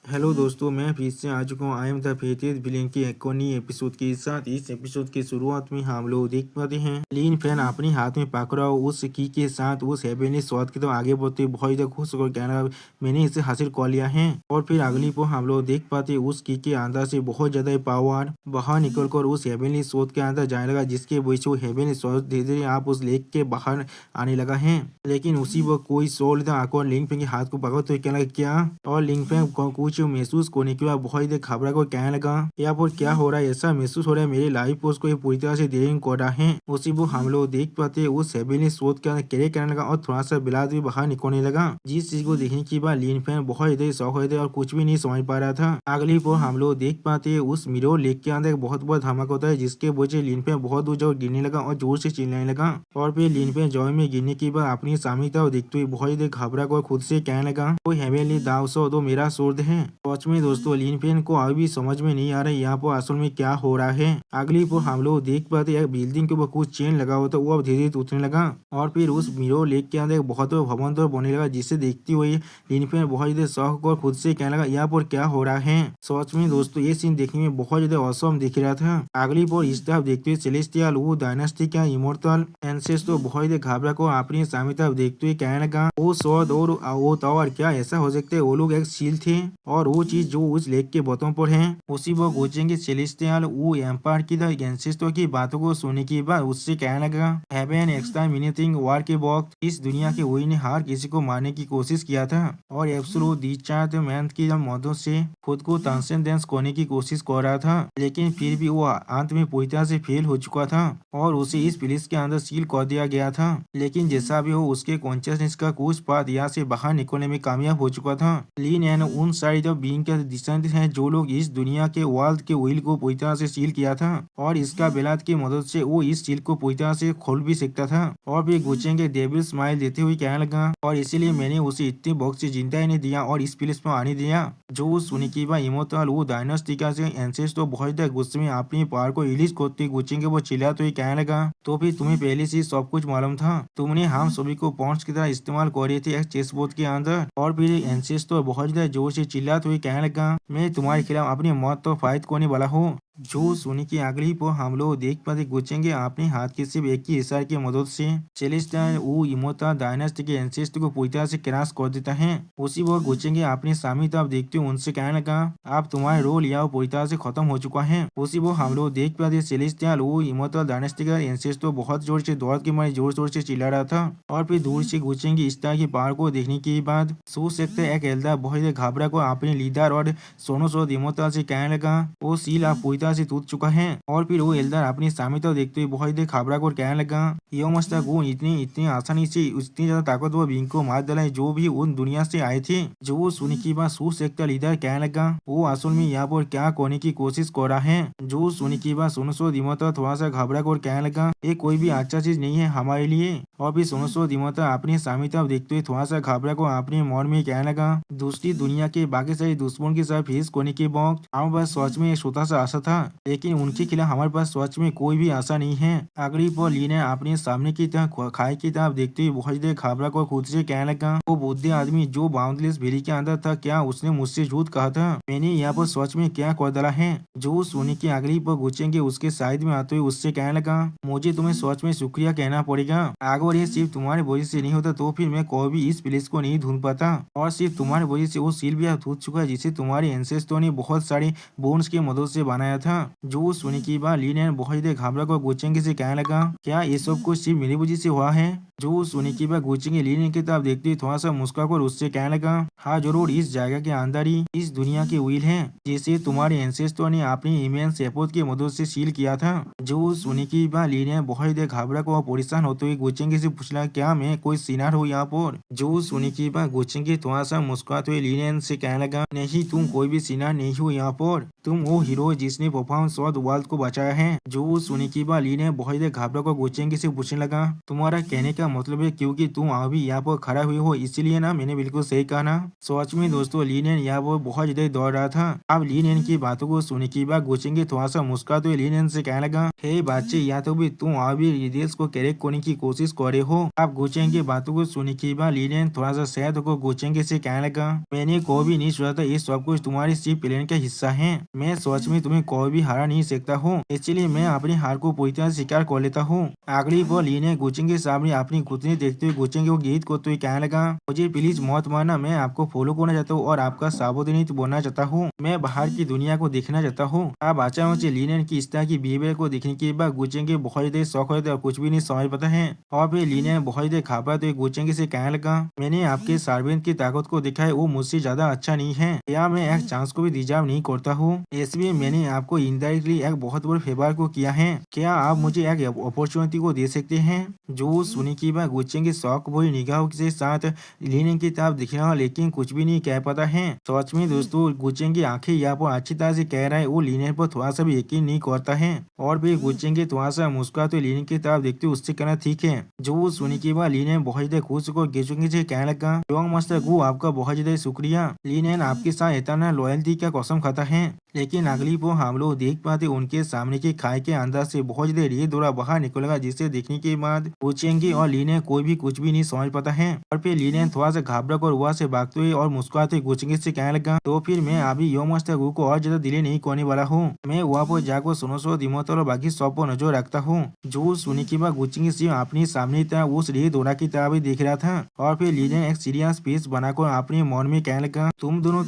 Hello दोस्तों, मैं फिर से आ चुका हूँ। आई एम द फेथियस विलेन के एक और नई एपिसोड के साथ। इस एपिसोड की शुरुआत में हम लोग देख पाते हैं लिन फैन अपने हाथ में पकड़ा उस की के साथ उस हेवनली स्वाद की तरफ आगे बढ़ते बहुत ज्यादा खुश होकर कहना मैंने इसे हासिल कर लिया है। और फिर अगली को हम लोग देख पाते उस की के अंदर से बहुत ज्यादा पावर बाहर निकल कर उस हेवनली स्वाद के अंदर जाने लगा, जिसके वजह से वो हेवनली स्वाद धीरे धीरे आप उस लेक के बाहर आने लगा है। लेकिन उसी वक्त कोई सोल था आकर लिंग फैन के हाथ को पकड़ते हुए कहने लगा क्या, और लिंग फैन कुछ महसूस करने के बाद बहुत देर घबरा कर कहने लगा यहाँ पर क्या हो रहा है, ऐसा महसूस हो रहा है मेरी लाइफ उसको ये पूरी तरह से देरी कर रहा है। उसी वो हम लोग देख पाते उस हेवनली स्वाद के अंदर कैरे करने लगा और थोड़ा सा बिलात भी बाहर निकलने लगा, जिस चीज को देखने के बाद लिन फैन बहुत इधर शौक हो थे और कुछ भी नहीं समझ पा रहा था। अगली पर हम लोग देख पाते उस मिरो लेक के अंदर एक बहुत बड़ा धमाका होता है, जिसके वजह से लिन फैन बहुत दूर जगह गिरने लगा और जोर से चिल्लाने लगा। और फिर लिन फैन जॉय में गिरने के बाद अपनी सामने तरफ देखते हुए बहुत देर घबरा कर खुद से कहने लगा कोई हेवनली दाव सो तो मेरा सूर्य है। सच में दोस्तों लिन फैन को अभी भी समझ में नहीं आ रहा है यहाँ पर असल में क्या हो रहा है। अगली पर हम लोग देख पाते एक बिल्डिंग के ऊपर कुछ चेन लगा हुआ था, वो अब धीरे धीरे टूटने लगा। और फिर उस मिरो लेक के अंदर एक बहुत बड़ा भवन तो बनने लगा, जिसे देखते हुए लिन फैन बहुत ज्यादा शौक और खुद से कहने लगा यहाँ पर क्या हो रहा है। सच में दोस्तों ये सीन देखने में बहुत ज्यादा औसम दिख रहा था। अगली पर इस तरफ देखते हुए सेलेस्टियल वो डायनास्टी का इमोर्टल एंसेस्टर बहुत ज्यादा घबरा को अपनी सामने तरफ देखते हुए कहने लगा वो शॉट और वो टावर क्या ऐसा हो सकता है, वो लोग एक सील थे और वो चीज जो उस लेक के बतों पर है उसी वो गोचेंगे सेलेस्टियल वो एम्पायर की द एंसेस्टर की बातों को सुनने के बाद उससे कहने लगा हैवन एक्स्ट्रा मिनिथिंग वार के वक्त इस दुनिया के वही ने हर किसी को मारने की कोशिश किया था और एब्सोल्यूट डिस्चार्ज मैन की मदद से खुद को ट्रांसेंडेंस करने की कोशिश कर रहा था, लेकिन फिर भी वो अंत में पूरी तरह से फेल हो चुका था और उसे इस प्लेस के अंदर सील कर दिया गया था। लेकिन जैसा भी हो उसके कॉन्शियसनेस का कुछ पार्ट यहाँ से बाहर निकलने में कामयाब हो चुका था। लीन एंड उन साइड ऑफ बीइंग के डिसेंट हैं जो लोग इस दुनिया के वर्ल्ड के व्हील को पूरी तरह से सील किया था और इसका बेलात की मदद से वो इस सील को पूरी तरह से खोल भी सकता था। और फिर गुचेंगे डेविल स्माइल देते हुए कहने लगा और इसीलिए मैंने उसे इतने वक्त से जिंदा ही नहीं दिया और इस प्लेस में आने दिया। जो सुनी की बात इमोटल वो डायनास्टी का से एंसेस तो बहुत देर गुस्से में अपनी पावर को रिलीज करते गुचेंगे वो चिल्लाते हुए कहने लगा तो फिर तुम्हें पहले से सब कुछ मालूम था, तुमने हम सभी को पॉइंट्स की तरह इस्तेमाल कर रही थी एक चेस बोर्ड के अंदर। और फिर एंसेस तो बहुत देर जोर से चिल्लाते हुए कहने लगा मैं तुम्हारे खिलाफ अपनी मौत तो फाइट करने वाला हूँ। जो सुनी की अगली पर हम लोग देख पाते गुचेंगे अपने हाथ के सिर्फ एक ही इशारे की मदद से सेलेस्टियल वो इमोटा डायनास्टी के एंसेस्टर को पूरी तरह से क्रैश कर देता है। उसी वक्त गुचेंगे अपने सामने तरफ देखते हुए उनसे कहने लगा अब तुम्हारा रोल यहाँ पूरी तरह से खत्म हो चुका है। उसी वक्त हम लोग देख पाते सेलेस्टियल वो इमोटा डायनास्टी का एंसेस्टर बहुत जोर से दौड़ के मारे जोर जोर से चिल्ला रहा था। और फिर दूर से गुचेंगे इस तरह की पावर को देखने के बाद सोच सकते एक एल्डर बहुत घबरा को अपने लीडर और सोनो सोद इमोटा से कहने लगा वो सील आप पूरी से टूट चुका है। और फिर वो एल्डर अपनी सामने तो देखते हुए बहुत देर घबरा कर कहने लगा यो मस्ता गुण इतनी आसानी से इतनी ज्यादा ताकतवर बींग को मार डाला है जो भी उन दुनिया से आए थे। जो सुनी की बात सूस सकता लीडर कहने लगा वो असल में यहाँ पर क्या करने की कोशिश कर रहा है। जो सुनी की बात सुनो सो दिमोता थोड़ा सा घबरा कर कहने लगा ये कोई भी अच्छा चीज नहीं है हमारे लिए। और फिर सुनो सो दिमोता अपने सामने तरफ देखते हुए थोड़ा सा घबरा कर अपने मन में कहने लगा दूसरी दुनिया के बाकी सारे दुश्मन के साथ फेस करने के वक्त हमारे पास सच में एक छोटा सा आशा था, लेकिन उनके खिलाफ हमारे पास सच में कोई भी आशा नहीं है। अगली पर ली ने अपने सामने की तरफ खाई की तरफ देखते हुए बहुत देर घबरा कर खुद से कहने लगा वो बुद्धि आदमी जो बाउंडलेस वेली के अंदर था क्या उसने मुझसे झूठ कहा था, मैंने यहाँ पर सच में क्या कर डाला है। जो सोने की अगली पर गुचेंगे उसके साइड में आते हुए उससे कहने लगा मुझे तुम्हें सच में शुक्रिया कहना पड़ेगा, अगर ये सिर्फ तुम्हारे वजह से नहीं होता तो फिर मैं कोई भी इस प्लेस को नहीं ढूंढ पाता और सिर्फ तुम्हारी वजह से वो सील भी टूट चुका है जिसे तुम्हारे एंसेस्टरों ने बहुत सारे बोन्स की मदद से बनाया था। जो सुनी की बात ली ने बहुत देर घबरा कर गुचेंगे से कहने लगा क्या ये सब कुछ सिर्फ मेरी वजह से हुआ है। जो सुनी की बात गुचेंगे लीने की तरफ देखते थोड़ा सा मुस्कुराकर उससे कहने लगा हाँ जरूर इस जगह के अंदर ही इस दुनिया के व्हील है जिसे तुम्हारे एंसेस्टर ने अपनी इमेंस एफर्ट की मदद से सील किया था। जो सुनी की बात लीने बहुत देर घबरा कर परेशान होते हुए गुचेंगे से पूछला क्या मैं कोई सीनार हूँ यहाँ पर। जो सुनी की बात गुचेंगे थोड़ा सा मुस्कुराते हुए लीने से कहने लगा नहीं तुम कोई भी सीनार नहीं हो यहाँ पर, तुम वो हीरो जिसने अपनी परफॉर्मेंस और वर्ल्ड को बचाया है। जो सुनने के बाद ली ने बहुत देर घबरा कर गोचेंगी से पूछने लगा, तुम्हारा कहने का मतलब है क्योंकि तुम अभी यहाँ पर खड़ा हुए हो इसीलिए ना? मैंने बिल्कुल सही कहा ना? सच में दोस्तों ली ने यहाँ पर बहुत देर दौड़ रहा था। अब ली ने की बातों को सुनने के बाद गोचेंगी थोड़ा सा मुस्कुराते हुए ली ने से कहने लगा, हे बच्चे, या तो भी तुम अभी देश को करेक्ट करने की कोशिश कर रहे हो। आप गोचेंगी की बातों को सुनने के बाद ली ने थोड़ा सा सैड होकर गोचेंगी से कहने लगा, मैंने कोई भी नहीं सोचा था ये सब कुछ तुम्हारी सिर्फ प्लान का हिस्सा है। मैं सच में तुम्हें कोई भी हरा नहीं सकता हूँ, इसलिए मैं अपनी हार को पूरी तरह स्वीकार कर लेता हूँ। अगली बार ली ने गोचेंगी के सामने अपनी घुटने देखते हुए गोचेंगी को गीत करते हुए कहने लगा, मुझे प्लीज मत मारना, मैं आपको फॉलो करना चाहता हूँ और आपका सावधानी बनना चाहता हूँ। मैं बाहर की दुनिया को देखना चाहता हूँ। अब अचानक से ली ने की इस तरह की बिहेवियर को देखने के बाद गोचेंगी बहुत देर शौक होते और कुछ भी नहीं समझ पाता है। और फिर ली ने बहुत देर घबराते हुए गोचेंगी से कहने लगा, मैंने आपके सर्वेंट की ताकत को देखा है, वो मुझसे ज्यादा अच्छा नहीं है। या मैं एक चांस को भी डिजर्व नहीं करता हूँ, इसलिए मैंने आपको इनडायरेक्टली एक बहुत बड़े फेवर को किया है। क्या आप मुझे एक अपॉर्चुनिटी को दे सकते हैं? जो सुनी की बात गोचेंगी शौक भरी निगाहों के साथ लीने की तरफ दिखना, लेकिन कुछ भी नहीं कह पाता है। सच में दोस्तों गोचेंगी आंखें यहाँ पर अच्छी तरह से कह रहा है, वो लीने पर थोड़ा सा भी यकीन नहीं करता है। और फिर गोचेंगी थोड़ा सा मुस्कुराते लीने की तरफ देखते उससे कहना, ठीक है। जो सुनी की बात लीने बहुत ज्यादा खुश होकर गोचेंगी से कहने लगा, योंग मास्टर गु, आपका बहुत ज्यादा शुक्रिया। लीने आपके साथ इतना लॉयल्टी का कसम खाता है। लेकिन अगली वो हम लोग देख पाते उनके सामने की खाई के अंदर से बहुत देर ये दौरा बाहर निकलेगा, जिसे देखने के बाद गोचेंगी और लीने कोई भी कुछ भी नहीं समझ पाता है। और फिर लीने थोड़ा सा घबरा कर वहाँ से भागते हुए और मुस्कुराते गोचेंगी से कहने लगा, तो फिर मैं अभी योंग मास्टर गु को और ज्यादा डिले नहीं करने वाला हूँ। मैं वहाँ पर जाकर सोनोसो दिमोतर और बाकी सब पर नजर रखता हूँ। जो सुनी के बाद गोचेंगी सिर्फ अपनी सामने तरह उस रे दौरा की तरह भी देख रहा था। और फिर लीने एक सीरियस फेस बनाकर अपने मन में कहने लगा, तुम दोनों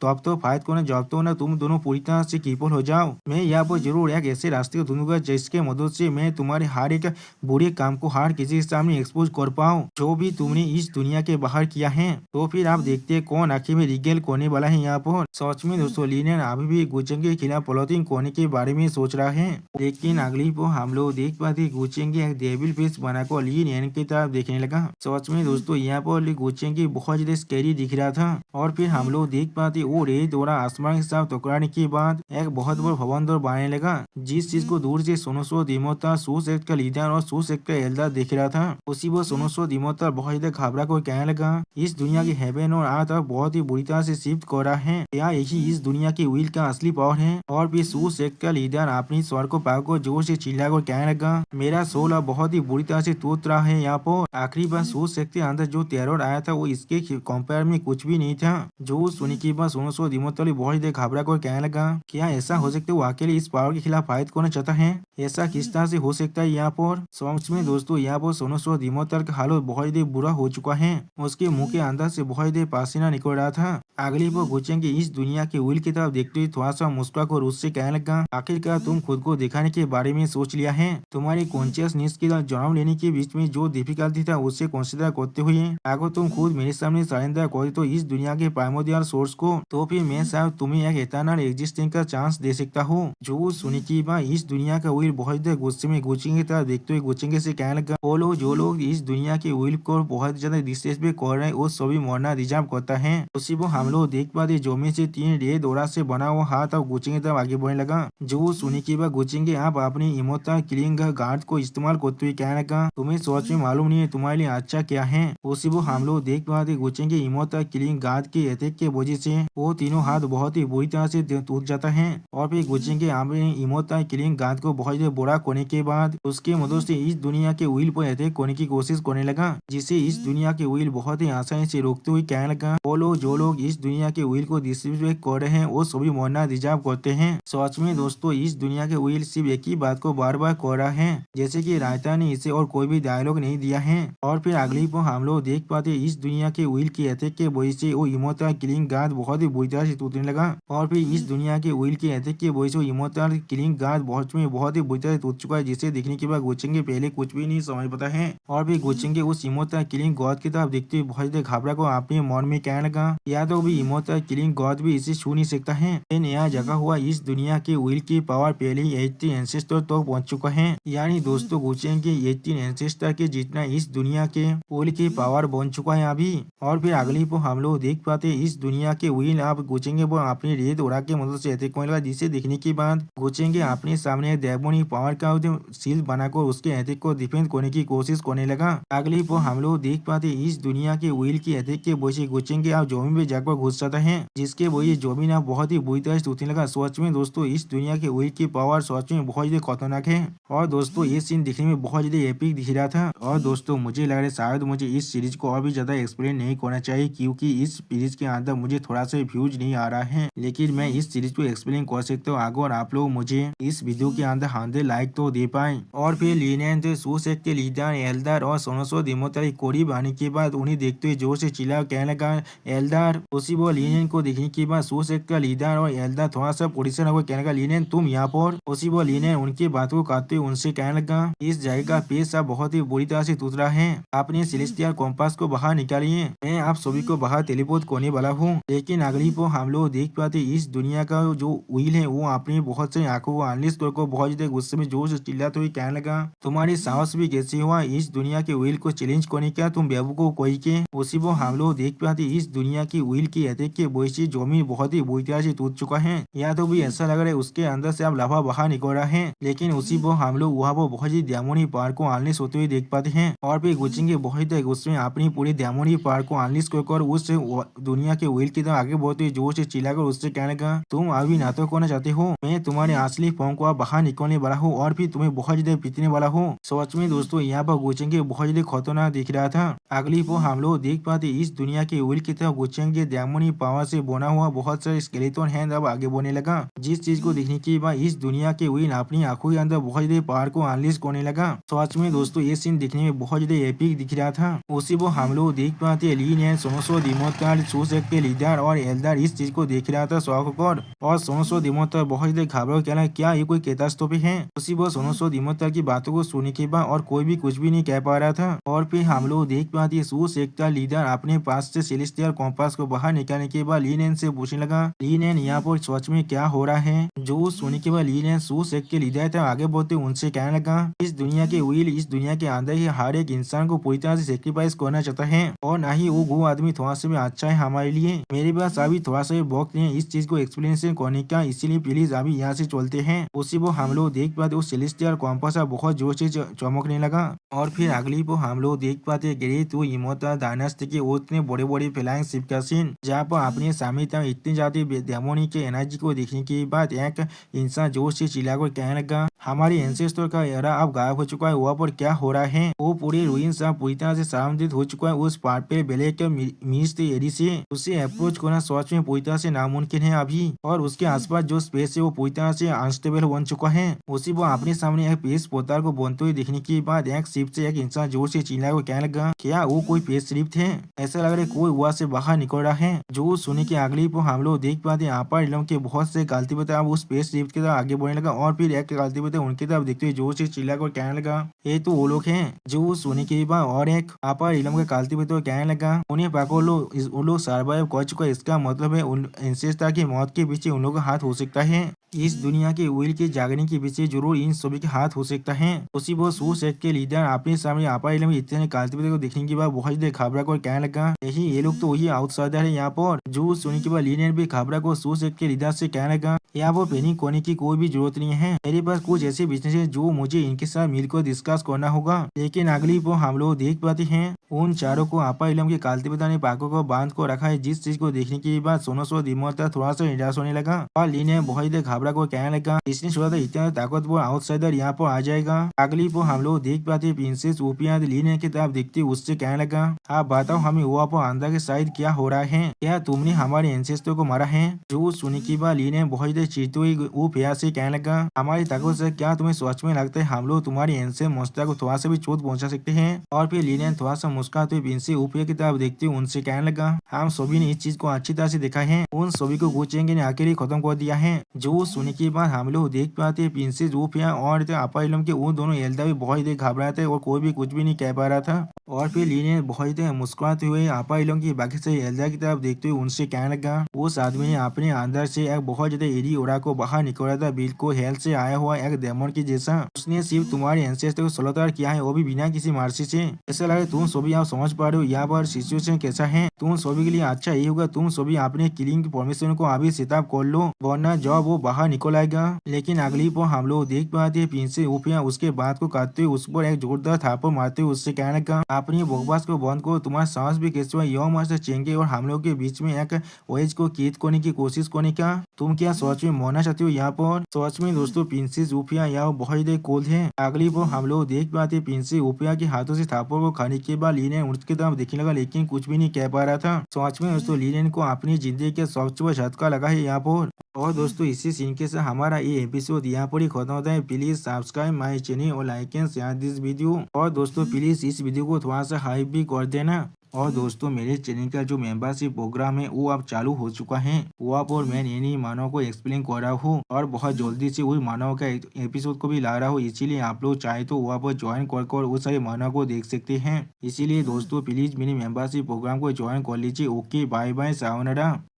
तब तो फायद को जब तो ना तुम दोनों पूरी तरह से कीपल हो जाओ। मैं यहाँ पर जरूर एक ऐसे रास्ते को ढूंढूंगा जिसके मदद से मैं तुम्हारे हर एक बुरे काम को हर किसी के सामने एक्सपोज कर पाऊँ, जो भी तुमने इस दुनिया के बाहर किया है। तो फिर आप देखते हैं कौन आखिर में रिगेल करने वाला है यहाँ पर। सच में दोस्तों लीने अभी भी गोचेंगी के खिलाफ प्लॉटिंग करने के बारे में सोच रहा है। लेकिन अगली को हम लोग देख पाते गोचेंगी एक डेविल फेस बनाकर लीन की तरफ देखने लगा। सच में दोस्तों यहाँ पर गोचेंगी बहुत ज्यादा स्कैरी दिख रहा था। और फिर हम लोग देख पाते वो रे दौरा आसमान के साथ टकराने के बाद एक बहुत बड़ा भवन दौर बनने लगा, जिस चीज को दूर से सोनोसो दिमोता सू सेक्ट का लीडर और सू सेक्ट का एल्डर देख रहा था। उसी वो सोनोसो दिमोता बहुत ज्यादा घबरा कर कहने लगा, इस दुनिया की हेवन और अर्थ अब बहुत ही बुरी तरह से शिफ्ट कर रहा है। क्या यही इस दुनिया की व्हील का असली पावर है? और फिर सू सेक्ट का लीडर अपनी स्वर को पाकर जोर से चिल्लाकर कहने लगा, मेरा सोल अब बहुत ही बुरी तरह से टूट रहा है। यहाँ पर आखिरी बार सू सेक्ट के अंदर जो टेरर आया था वो इसके कंपेयर में कुछ भी नहीं था। जो सुनी की बात सोनोसो दिमोता बहुत देर घबरा कर कहने लगा, क्या ऐसा हो सकता है वो अकेले इस पावर के खिलाफ फाइट करना चाहता है? ऐसा किस तरह से हो सकता है यहाँ पर? सच में दोस्तों यहाँ पर सोनोसो दिमोता का हालत बहुत देर बुरा हो चुका है। उसके मुंह के अंदर से बहुत देर पसीना निकल रहा था। अगली बार गोचेंगी इस दुनिया के व्हील की तरफ देखते हुए थोड़ा सा मुस्कुरा कर उससे कहने लगा, आखिरकार तुम खुद को दिखाने के बारे में सोच लिया है। तुम्हारी कॉन्शियसनेस के जन्म लेने के बीच में जो डिफिकल्टी था उससे कंसिडर करते हुए अगर तुम खुद मेरे सामने सरेंडर करे तो इस दुनिया के प्राइमोर्डियल सोर्स को, तो फिर मैं शायद तुम्हें एक इटर्नल एग्जिस्टिंग का चांस दे सकता हूँ। जो सुनी की बात इस दुनिया का व्हील बहुत देर गुस्से में गोचेंगी तरफ देखते हुए गोचेंगी से कहने लगा, वो लोग जो लोग इस दुनिया के व्हील को बहुत ज्यादा डिसरेस्पेक्ट कर रहे हैं वो सभी मरना रिजर्व करता है। उसी वो हम लोग देख पाते जो में से 3 रे दौरा से बना हुआ हाथ अब गोचेंगी तरफ आगे बढ़ने लगा। जो सुनी की बात गोचेंगी आप अपनी इमोशनल किलिंग गार्ड को इस्तेमाल करते हुए कहने लगा, तुम्हें सोच में मालूम नहीं है तुम्हारे लिए अच्छा क्या है। उसी वो हम लोग देख पाते गोचेंगी इमोशनल किलिंग गार्ड के अटैक के वजह से वो तीनों हाथ बहुत ही बुरी तरह से टूट जाता है। और फिर गोचेंगी अपने इमोशनल किलिंग गार्ड को बहुत बुरा करने के बाद उसके मदद से इस दुनिया के व्हील पर अटैक करने की कोशिश करने लगा, जिसे इस दुनिया के व्हील बहुत ही आसानी से रोकते हुए कहने लगा, वो लोग जो लोग इस दुनिया के व्हील को डिसरिस्पेक्ट कर रहे हैं वो सभी मरना रिजर्व करते हैं। सच में दोस्तों इस दुनिया के व्हील सिर्फ एक ही बात को बार बार कर रहा है, जैसे कि रायता ने इसे और कोई भी डायलॉग नहीं दिया है। और फिर अगली पर हम लोग देख पाते इस दुनिया के व्हील के अटैक के वजह से वो इमोशनल किलिंग गार्ड बहुत ही बुरी तरह से टूटने लगा। और फिर इस दुनिया के व्हील के अटैक के वजह से इमोशनल किलिंग गार्ड बहुत ही बुरी तरह से टूट चुका है, जिसे देखने के बाद गोचेंगी पहले कुछ भी नहीं समझ पाता है। और फिर गोचेंगी उस इमोशनल किलिंग गॉड की तरफ देखते हुए बहुत ही घबरा को अपने मन में कहने लगा, या तो भी इमोशनल किलिंग गॉड भी इसे छू नहीं सकता है। नया जगह हुआ इस दुनिया के व्हील की पावर पहले ही 18 एंसेस्टर तक पहुंच चुका है। यानी दोस्तों गोचेंगी 18 एंसेस्टर के जितना इस दुनिया के व्हील की पावर बन चुका है अभी। और फिर अगली को हम लोग देख पाते इस दुनिया के व्हील आप गोचेंगे वो अपनी रेत उड़ा के मदद से अटैक करने लगा, जिसे देखने के बाद गोचेंगे अपने सामने डेमोनिक पावर का शील्ड बनाकर उसके अटैक को डिफेंड करने की कोशिश करने लगा। अगली पर हम लोग देख पाते इस दुनिया के व्हील के अटैक के वजह से गोचेंगे अब जमीन में जाकर घुस जाता है, जिसके वजह जमीन अब बहुत ही बुरी तरह से टूटने लगा। सच में दोस्तों इस दुनिया के व्हील की पावर सच में बहुत ज्यादा खतरनाक है और दोस्तों ये सीन दिखने में बहुत ज्यादा एपिक दिख रहा था। और दोस्तों मुझे लग रहा है शायद मुझे इस सीरीज को और भी ज्यादा एक्सप्लेन नहीं करना चाहिए, क्योंकि इस सीरीज के अंदर मुझे थोड़ा सा व्यूज नहीं आ रहा है, लेकिन मैं इस सीरीज को एक्सप्लेन कर सकता हूँ अगर आप लोग मुझे इस वीडियो के अंदर 100 लाइक तो दे पाए। और फिर लीनेंट सूसेक के लीडर एल्डर और सोनोसो दिमोतारी करीब आने के बाद उन्हें देखते हुए जोर से चिल्ला कहने लगा एल्डर। उसी वो लीनेंट को देखने के बाद सूसेक का लीडर और एल्डर थोड़ा सा परेशान होकर कहने लगा लीनेंट तुम यहाँ पर। उसी वो लीनेंट उनकी बात को काटते हुए उनसे कहने लगा इस जगह का पेश अब बहुत ही बुरी तरह से टूट रहा है, अपने सेलेस्टियल कॉम्पास को बाहर निकालिए, मैं आप सभी को बाहर टेलीपोर्ट करने वाला हूँ। लेकिन अगली पर हम लोग देख पाते इस दुनिया का जो व्हील है वो अपनी बहुत सारी आंखों को अनलिस्ट कर बहुत ज्यादा गुस्से में जोर से चिल्लाते हुए कहने लगा तुम्हारी साहस भी कैसे हुआ इस दुनिया के व्हील को चैलेंज करने का, तुम बेवकूफ कोई के। उसी वो हम लोग देख पाते इस दुनिया की व्हील की अटैक के वजह से जमीन बहुत ही बुरी तरह से टूट चुका है, या तो भी ऐसा लग रहा है उसके अंदर से अब लावा बाहर निकल रहा है। लेकिन उसी वो हम लोग वहाँ वो बहुत ही डेमोनी पावर को अनलिस्ट होते हुए देख पाते हैं और फिर गुचेंगे बहुत ही उसमें अपनी पूरी डेमोनी पावर को अनलिस्ट कर उस दुनिया के व्हील की तरफ आगे बढ़ते हुए जोर से चिल्लाकर उससे कहने लगा तुम अभी नाटक करना चाहते हो, मैं तुम्हारे असली फॉर्म को बाहर निकलने वाला हूँ और फिर तुम्हें बहुत ज्यादा पीटने वाला हूँ। सच में दोस्तों यहाँ पर गुचेंगे बहुत ज्यादा खतरनाक दिख रहा था। अगली पर हम लोग देख पाते इस दुनिया के व्हील की तरफ गुचेंगे डेमोनी पावर से बना हुआ बहुत सारे स्केलेटन हैंड अब आगे बढ़ने लगा, जिस चीज को देखने के बाद इस दुनिया के व्हील अपनी आंखों के अंदर बहुत ज्यादा पावर को अनलिस्ट करने लगा। सच में दोस्तों ये सीन देखने में बहुत ज्यादा एपिक दिख रहा था। उसी वो हम लोग देख पाते लीन एंड सोनोसो दिमोतार सूसेक के लीडर और एल्डर इस चीज को देख रहा था शौक कर, और सोनोसो दिमोतार बहुत ज्यादा घबराओ कहना क्या ये कोई कैटास्ट्रोफी है। उसी वो सोनोसो दिमोतार की बातों को सुनने के बाद और कोई भी कुछ भी नहीं कह पा रहा था। और फिर हम लोग देख पाते सूसेक का लीडर अपने पास से सेलेस्टियल कॉम्पास को बाहर निकालने के बाद लीन से पूछने लगा लीन यहाँ पर सच में क्या हो रहा है। जो सुनने के बाद लीन सूसेक के लीडर था आगे बढ़ते उनसे कहने लगा इस दुनिया के व्हील इस दुनिया के अंदर ही हर एक इंसान को पूरी तरह से सेक्रीफाइस करना चाहता है और ना ही वो आदमी थोड़ा सा भी अच्छा है हमारे लिए। मेरे पास अभी थोड़ा सा भी वक्त नहीं है इस चीज को एक्सप्लेनेशन करने का, इसीलिए प्लीज अभी यहाँ से चलते हैं। उसी वो हम लोग देख पाते वो सेलेस्टियल कॉम्पास बहुत जोर से चमकने लगा। और फिर अगली वो हम लोग देख पाते ग्रेट वो इमोर्टल डायनास्टी के उतने बड़े बड़े फ्लाइंग शिप का सीन, जहाँ पर अपने सामने इतनी ज्यादा डेमोनी के एनर्जी को देखने के बाद एक इंसान जोर से चिल्लाकर कहने लगा हमारे एंसेस्टर का एरा अब गायब हो चुका है, वहाँ पर क्या हो रहा है। वो पूरी रूइंस अब पूरी तरह से सामंदित हो चुका है उस पार्ट पे ब्लैक मिस्ट एरी से उसे अप्रोच करना सच में पूरी तरह से नामुमकिन है अभी, और उसके आसपास जो स्पेस है वो पूरी तरह से अनस्टेबल बन चुका है। उसी वो अपने सामने एक पेस पोतार को बनते हुए देखने के बाद एक शिप से एक इंसान जोर से चिल्लाकर कहने लगा क्या वो कोई पेस शिप थे, ऐसा लग रहा है कोई वहाँ से बाहर निकल रहा है। जो सुने के अगली पर हम लोग देख पाते अपर इलम के बहुत से गलती बता अब उस स्पेस शिप की तरफ आगे बढ़ने लगा, और फिर एक गलती बता उनकी तरफ देखते हुए जोर से चिल्लाकर कहने लगा ये तो वो लोग हैं। जो सुने के बाद और एक अपर इलम के गलती बता कहने लगा उन्हें पकड़ लो, वो लोग सर्वाइव कर चुका है, इसका मतलब है उन एंसेस्टर की मौत के पीछे उन लोगों का हाथ हो सकता है, इस दुनिया के व्हील के जागने के पीछे जरूर इन सभी के हाथ हो सकता है। उसी वो सूसेक के लीडर अपने सामने आपा इलम इतने काल्तिपति को देखने के बाद बहुत ज्यादा घबरा कर कहने लगा यही ये लोग तो वही आउटसाइडर है यहाँ पर। जो सुनने के बाद लीनियन भी घबरा कर सूसेक के लीडर से कहने लगा यहाँ पर पैनिक करने की कोई भी जरूरत नहीं है, मेरे पास कुछ ऐसे बिजनेस है जो मुझे इनके साथ मिलकर डिस्कस करना होगा। लेकिन अगली वो हम लोग देख पाते हैं उन चारों को आपा इलम के काल्तिपति ने पाकों को बांध को रखा है, जिस चीज को देखने के बाद सोनोसो दिमोता थोड़ा सा निराश होने लगा और लीनियन बहुत ज्यादा घबरा को कहने लगा इसने सोचा था इतना ताकतवर आउटसाइडर यहाँ पर आ जाएगा। अगली पर हम लोग देख पाते प्रिंसेस ओपिया लीनियन की तरफ देखते उससे कहने लगा आप बताओ हमें वहाँ पर अंदर के साइड क्या हो रहा है, क्या तुमने हमारे एंसेस्टर को मारा है। जो सुनी की बात लीनियन बहुत ज्यादा चीते हुई वो प्यार से कहने लगा हमारी ताकत से क्या तुम्हें सच में लगता है हम लोग तुम्हारी एंसे मोस्ता को थोड़ा सा भी चोट पहुंचा सकते हैं। और फिर लीनियन थोड़ा सा मुस्कुराते हुए प्रिंसेस ओपिया की तरफ देखते उनसे कहने लगा हम सभी ने इस चीज को अच्छी तरह से देखा है, उन सभी को गुचेंगे ने अकेले खत्म कर दिया है। जो सुने के बाद हम लोग देख पाते हैं प्रिंसेस ओपिया और आपा इलम के वो दोनों एल्दा भी बहुत ही घबराए थे और कोई भी कुछ भी नहीं कह पा रहा था। और फिर लीनियन बहुत ही मुस्कुराते हुए आपा इलम की बाकी से एल्दा की तरफ देखते हुए उनसे कहने लगा उस आदमी ने अपने अंदर से एक बहुत ज्यादा लियोरा को बाहर निकला था, बिल्कुल हेल से आया हुआ एक डेमन की जैसा। उसने सिर्फ तुम्हारे एंसेस्टर को सलाहकार किया है, वो भी बिना किसी मर्जी से। ऐसा लगे तुम सभी आप समझ पा रहे हो यहाँ पर सिचुएशन कैसा है। तुम सभी के लिए अच्छा यही होगा तुम सभी अपने किलिंग की परमिशन को अभी सेटअप कर लो, वरना जब वो बाहर निकल आएगा। लेकिन अगली पर हम लोग देख पाते हैं प्रिंसेस ऊफिया उसके बात को काटते हुए उस पर एक जोरदार थापड़ मारते हुए उससे कहने का अपनी बकवास को बंद करो, तुम्हारा सांस भी कैसे हुआ यह मास्टर चेंगे और हम लोग के बीच में एक वेज को कैद करने की कोशिश करने का। तुम क्या सच में मरना चाहते हो यहाँ पर। सच में दोस्तों प्रिंसेस ऊफिया यहाँ बहुत ही कोल्ड है। अगली पर हम लोग देख पाते प्रिंसेस ऊफिया के हाथों से थापड़ को खाने के बाद लीन उठ के तरफ देखने लगा, लेकिन कुछ भी नहीं कह पा रहा था। सच में दोस्तों लीन को अपनी जिंदगी के सबसे बड़ा झटका लगा है यहाँ पर। और दोस्तों इसी सीन के साथ हमारा ये एपिसोड यहाँ पर ही खत्म होता है। प्लीज सब्सक्राइब माय चैनल और like and share this video. और दोस्तों प्लीज इस वीडियो को थोड़ा सा हाइप भी कर देना। और दोस्तों मेरे चैनल का जो मेंबरशिप प्रोग्राम है वो अब चालू हो चुका है। वहाँ पर मैं नई नई मानव को एक्सप्लेन कर रहा हूँ और बहुत जल्दी से उस मानव का एपिसोड को भी ला रहा हूँ। इसीलिए आप लोग चाहे तो वहाँ पर ज्वाइन कर उस सारे मानव को देख सकते हैं। इसीलिए दोस्तों प्लीज मेरी मेंबरशिप प्रोग्राम को ज्वाइन कर लीजिए। Okay bye bye sayonara.